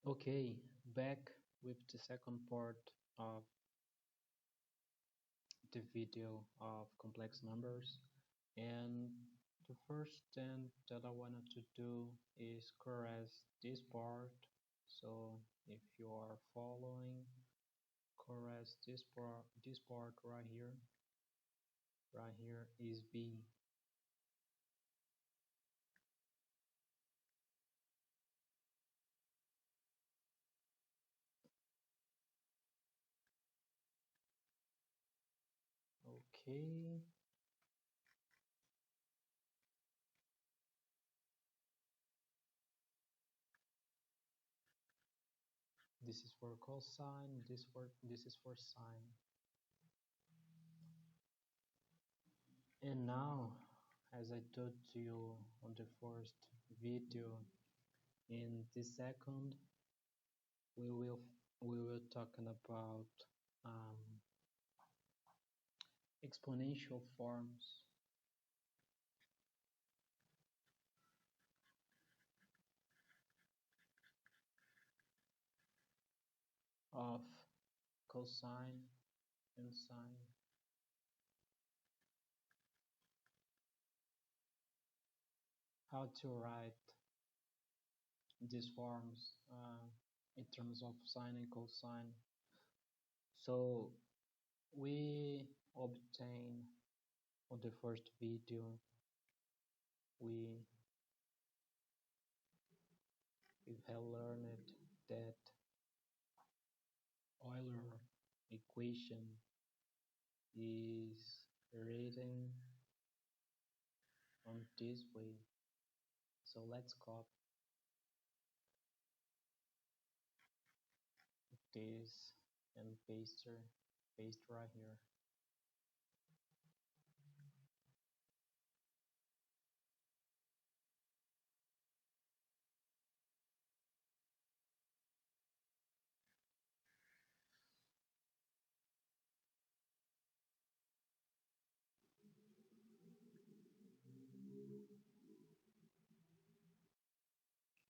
Okay, back with the second part of the video of complex numbers. And the first thing that I wanted to do is caress this part. So if you are following, caress this part right here. Right here is B. Okay, this is for cosine, this is for sine. And now, as I told you on the first video, in this second we will talking about um, exponential forms of cosine and sine. How to write these forms in terms of sine and cosine. So we obtain on the first video we we have learned that Euler equation is written on this way. So let's copy this and paste right here.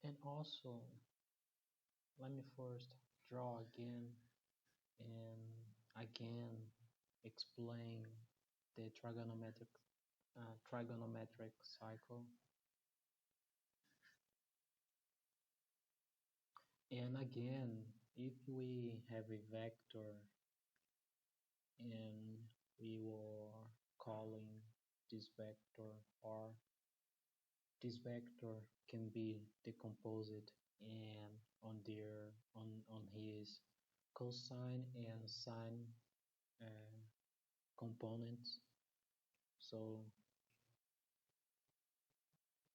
And also, let me first draw again and again explain the trigonometric cycle. And again, if we have a vector and we were calling this vector, or this vector can be decomposed and on his cosine and sine uh, components. So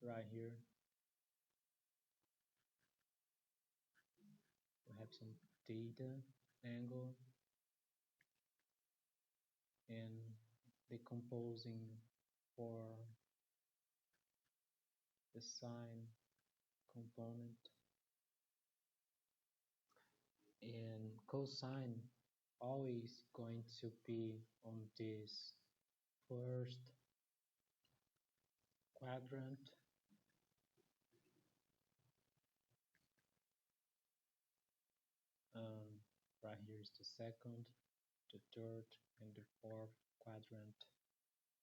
right here we have some theta angle and decomposing for the sine component, and cosine always going to be on this first quadrant, right here is the second, the third, and the fourth quadrant,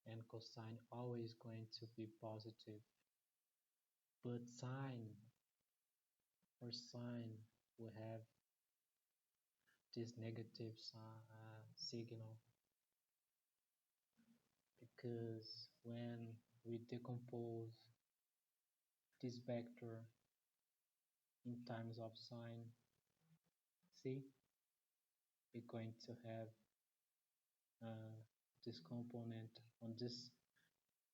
and cosine always going to be positive. But sine, for sine, we have this negative signal, because when we decompose this vector in terms of sine, see, we're going to have this component on this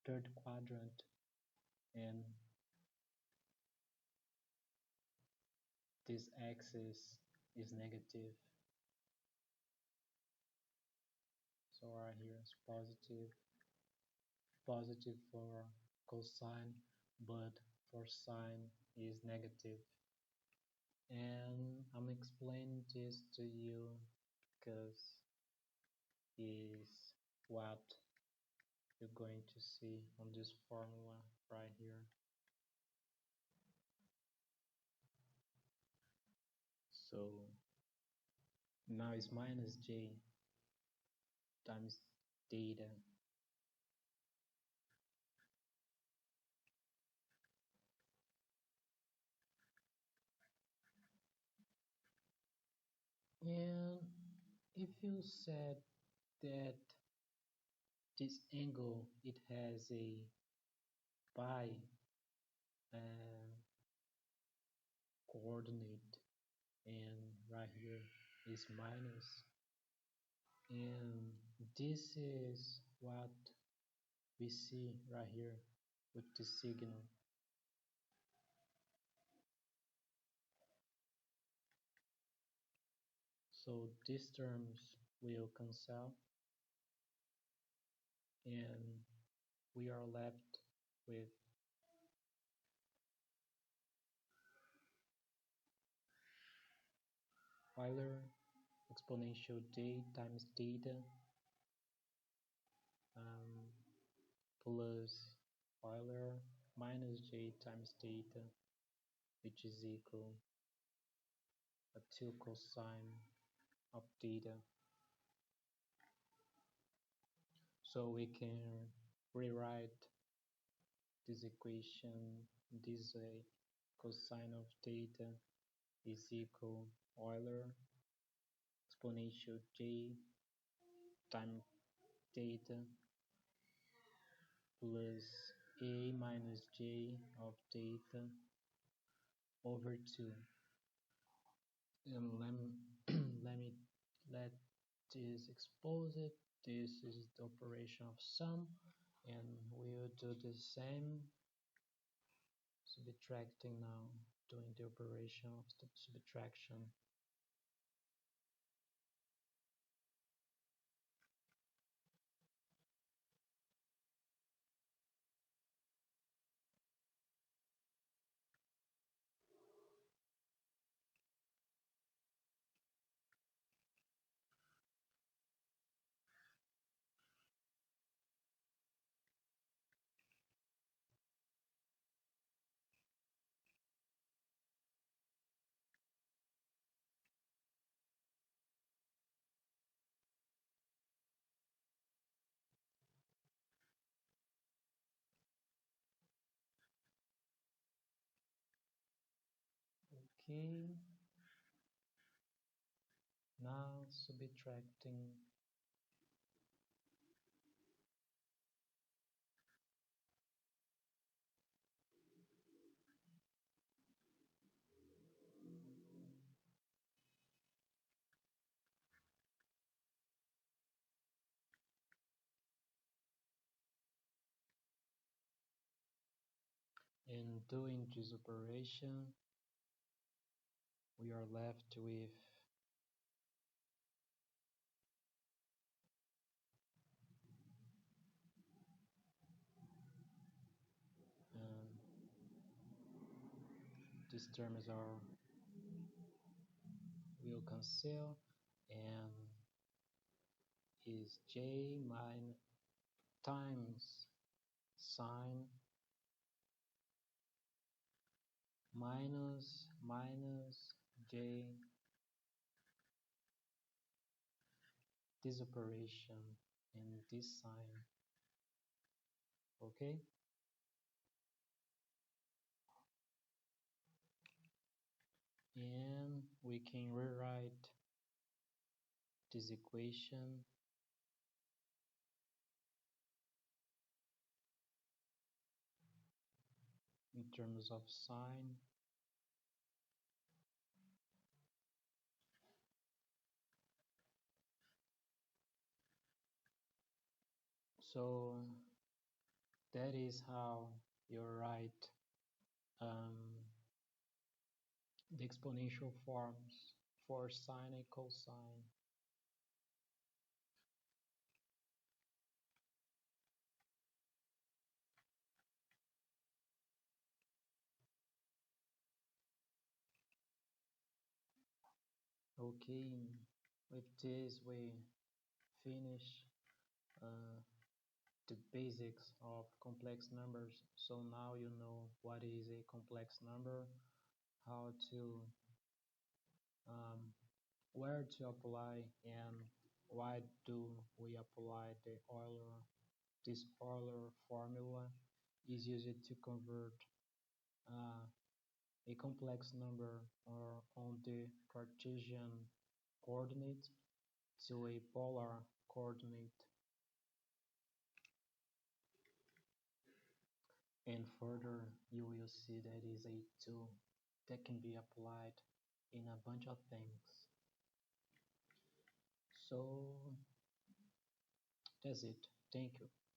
third quadrant, and this axis is negative. So right here is positive for cosine, but for sine is negative. And I'm explaining this to you because is what you're going to see on this formula right here. So now it's minus j times theta. And if you said that this angle it has a pi uh, coordinate, and right here is minus, and this is what we see right here with the signal. So these terms will cancel, and we are left with Euler exponential j times theta um, plus Euler minus j times theta, which is equal to 2 cosine of theta. So we can rewrite this equation this way: cosine of theta is equal Euler exponential j times theta plus a minus j of theta over 2. And let this expose it. This is the operation of sum, and we'll do the same subtracting now, doing the operation of the subtraction. Okay, now subtracting and doing this operation, we are left with um, these terms are will cancel, and is j minus times sine minus j this operation and this sign. Okay, and we can rewrite this equation in terms of sine. So that is how you write the exponential forms for sine and cosine. Okay, with this we finish uh, the basics of complex numbers. So now you know what is a complex number, how to um, where to apply and why do we apply this Euler formula is used to convert uh, a complex number or on the Cartesian coordinate to a polar coordinate. And further, you will see that is a tool that can be applied in a bunch of things. So that's it. Thank you.